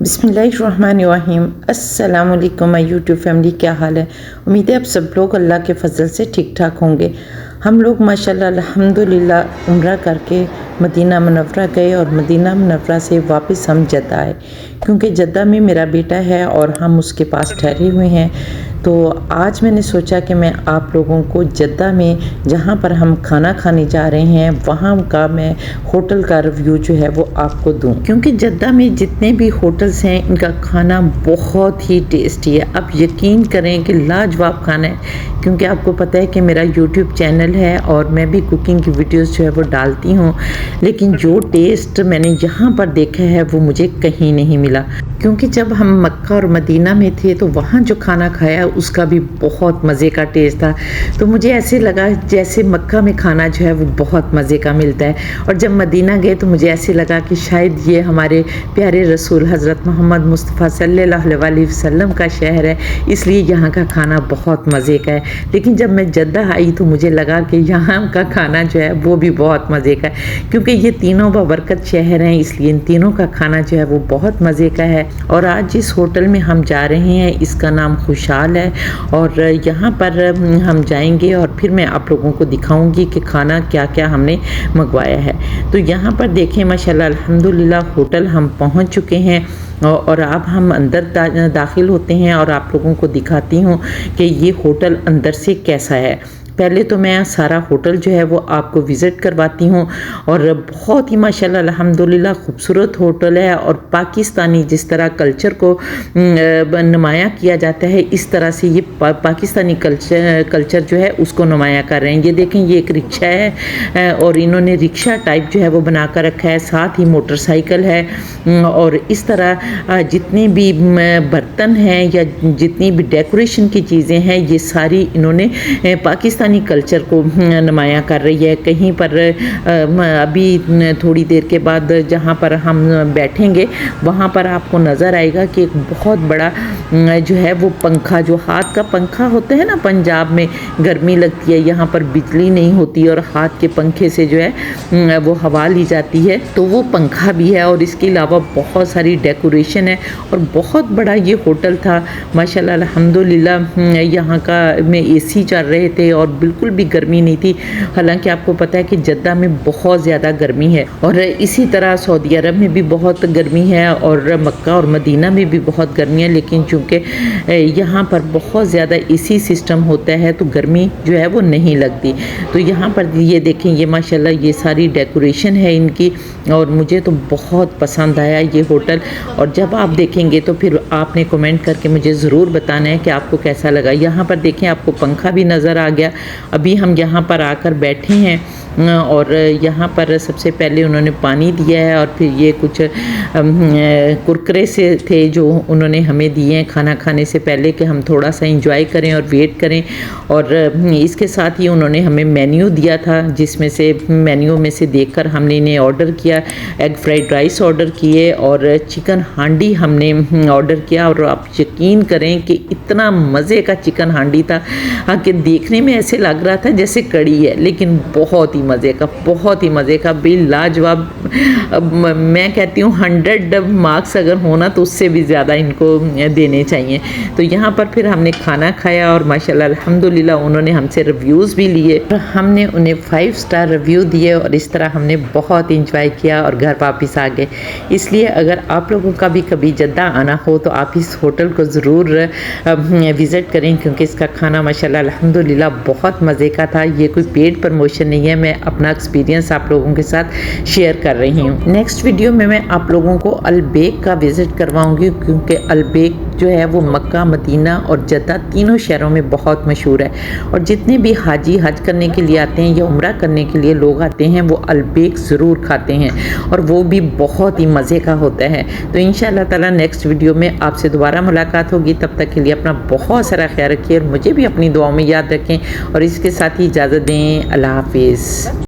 बिस्मिल्लाहिर्रहमानिर्रहीम। अस्सलाम वालेकुम माय यूट्यूब फैमिली, क्या हाल है। उम्मीद है आप सब लोग अल्लाह के फजल से ठीक ठाक होंगे। हम लोग माशाल्लाह अल्हम्दुलिल्लाह उम्रा करके मदीना मुनव्वरा गए और मदीना मुनव्वरा से वापस हम जद्दा आए, क्योंकि जद्दा में मेरा बेटा है और हम उसके पास ठहरे हुए हैं। तो आज मैंने सोचा कि मैं आप लोगों को जद्दा में जहाँ पर हम खाना खाने जा रहे हैं वहाँ का मैं होटल का रिव्यू जो है वो आपको दूँ, क्योंकि जद्दा में जितने भी होटल्स हैं इनका खाना बहुत ही टेस्टी है। आप यकीन करें कि लाजवाब खाना है, क्योंकि आपको पता है कि मेरा यूट्यूब चैनल है और मैं भी कुकिंग की वीडियोस जो है वो डालती हूँ, लेकिन जो टेस्ट मैंने यहाँ पर देखा है वो मुझे कहीं नहीं मिला। क्योंकि जब हम मक्का और मदीना में थे तो वहाँ जो खाना खाया उसका भी बहुत मज़े का टेस्ट था। तो मुझे ऐसे लगा जैसे मक्का में खाना जो है वो बहुत मज़े का मिलता है, और जब मदीना गए तो मुझे ऐसे लगा कि शायद ये हमारे प्यारे रसूल हज़रत मोहम्मद मुस्तफ़ा सल्लल्लाहु अलैहि वसल्लम का शहर है, इसलिए यहाँ का खाना बहुत मज़े का है। लेकिन जब मैं जद्दा आई तो मुझे लगा कि यहाँ का खाना जो है वो भी बहुत मज़े का है, क्योंकि ये तीनों बाबरकत शहर हैं, इसलिए इन तीनों का खाना जो है वो बहुत मज़े का है। और आज जिस होटल में हम जा रहे हैं इसका नाम खुशहाल है, और यहाँ पर हम जाएंगे और फिर मैं आप लोगों को दिखाऊंगी कि खाना क्या क्या हमने मंगवाया है। तो यहाँ पर देखें माशाल्लाह अल्हम्दुलिल्लाह होटल हम पहुँच चुके हैं, और अब हम अंदर दाखिल होते हैं और आप लोगों को दिखाती हूँ कि ये होटल अंदर से कैसा है। पहले तो मैं सारा होटल जो है वो आपको विज़िट करवाती हूँ, और बहुत ही माशाल्लाह अल्हम्दुलिल्लाह खूबसूरत होटल है, और पाकिस्तानी जिस तरह कल्चर को नुमाया किया जाता है इस तरह से ये पाकिस्तानी कल्चर जो है उसको नुमाया कर रहे हैं। ये देखें, ये एक रिक्शा है और इन्होंने रिक्शा टाइप जो है वो बना कर रखा है, साथ ही मोटरसाइकिल है, और इस तरह जितने भी बर्तन हैं या जितनी भी डेकोरेशन की चीज़ें हैं ये सारी इन्होंने पाकिस्तानी कल्चर को नुमाया कर रही है। कहीं पर अभी थोड़ी देर के बाद जहाँ पर हम बैठेंगे वहाँ पर आपको नज़र आएगा कि एक बहुत बड़ा जो है वो पंखा, जो हाथ का पंखा होता है ना, पंजाब में गर्मी लगती है, यहाँ पर बिजली नहीं होती और हाथ के पंखे से जो है वो हवा ली जाती है, तो वो पंखा भी है। और इसके अलावा बहुत सारी डेकोरेशन है और बहुत बड़ा ये होटल था माशाल्लाह अल्हम्दुलिल्लाह। यहाँ का में एसी चल रहे थे और बिल्कुल भी गर्मी नहीं थी, हालांकि आपको पता है कि जद्दा में बहुत ज़्यादा गर्मी है, और इसी तरह सऊदी अरब में भी बहुत गर्मी है और मक्का और मदीना में भी बहुत गर्मी है। लेकिन चूँकि यहाँ पर बहुत ज़्यादा एसी सिस्टम होता है तो गर्मी जो है वो नहीं लगती। तो यहाँ पर ये देखें, ये माशाल्लाह ये सारी डेकोरेशन है इनकी, और मुझे तो बहुत पसंद आया ये होटल। और जब आप देखेंगे तो फिर आपने कमेंट करके मुझे ज़रूर बताना है कि आपको कैसा लगा। यहाँ पर देखें, आपको पंखा भी नज़र आ गया। अभी हम यहाँ पर आकर बैठे हैं और यहाँ पर सबसे पहले उन्होंने पानी दिया है, और फिर ये कुछ कुरकुरे से थे जो उन्होंने हमें दिए हैं खाना खाने से पहले कि हम थोड़ा सा एंजॉय करें और वेट करें। और इसके साथ ही उन्होंने हमें मेन्यू दिया था, जिसमें से मेन्यू में से देखकर हमने इन्हें ऑर्डर किया। एग फ्राइड राइस ऑर्डर किए और चिकन हांडी हमने ऑर्डर किया, और आप यकीन करें कि इतना मज़े का चिकन हांडी था कि देखने में ऐसे लग रहा था जैसे कड़ी है, लेकिन बहुत ही मज़े का, बहुत ही मज़े का, बिल लाजवाब। मैं कहती हूँ 100 मार्क्स अगर होना तो उससे भी ज़्यादा इनको देने चाहिए। तो यहाँ पर फिर हमने खाना खाया और माशाल्लाह अल्हम्दुलिल्लाह उन्होंने हमसे रिव्यूज़ भी लिए, हमने उन्हें 5 स्टार रिव्यू दिए, और इस तरह हमने बहुत इंजॉय किया और घर वापस आ गए। इसलिए अगर आप लोगों का भी कभी जद्दा आना हो तो आप इस होटल को ज़रूर विज़िट करें, क्योंकि इसका खाना माशाल्लाह अल्हम्दुलिल्लाह बहुत मज़े का था। ये कोई पेड प्रमोशन नहीं है, मैं अपना एक्सपीरियंस आप लोगों के साथ शेयर कर रही हूँ। नेक्स्ट वीडियो में मैं आप लोगों को अलबेक का विज़िट करवाऊँगी, क्योंकि अलबेक जो है वो मक्का, मदीना और जद्दा तीनों शहरों में बहुत मशहूर है, और जितने भी हाजी हज करने के लिए आते हैं या उम्रा करने के लिए लोग आते हैं वो अलबेक ज़रूर खाते हैं, और वो भी बहुत ही मज़े का होता है। तो इंशाअल्लाह ताला नेक्स्ट वीडियो में आपसे दोबारा मुलाकात होगी। तब तक के लिए अपना बहुत सारा ख्याल रखिए और मुझे भी अपनी दुआओं में याद रखें, और इसके साथ ही इजाज़त दें। अल्लाह हाफिज़।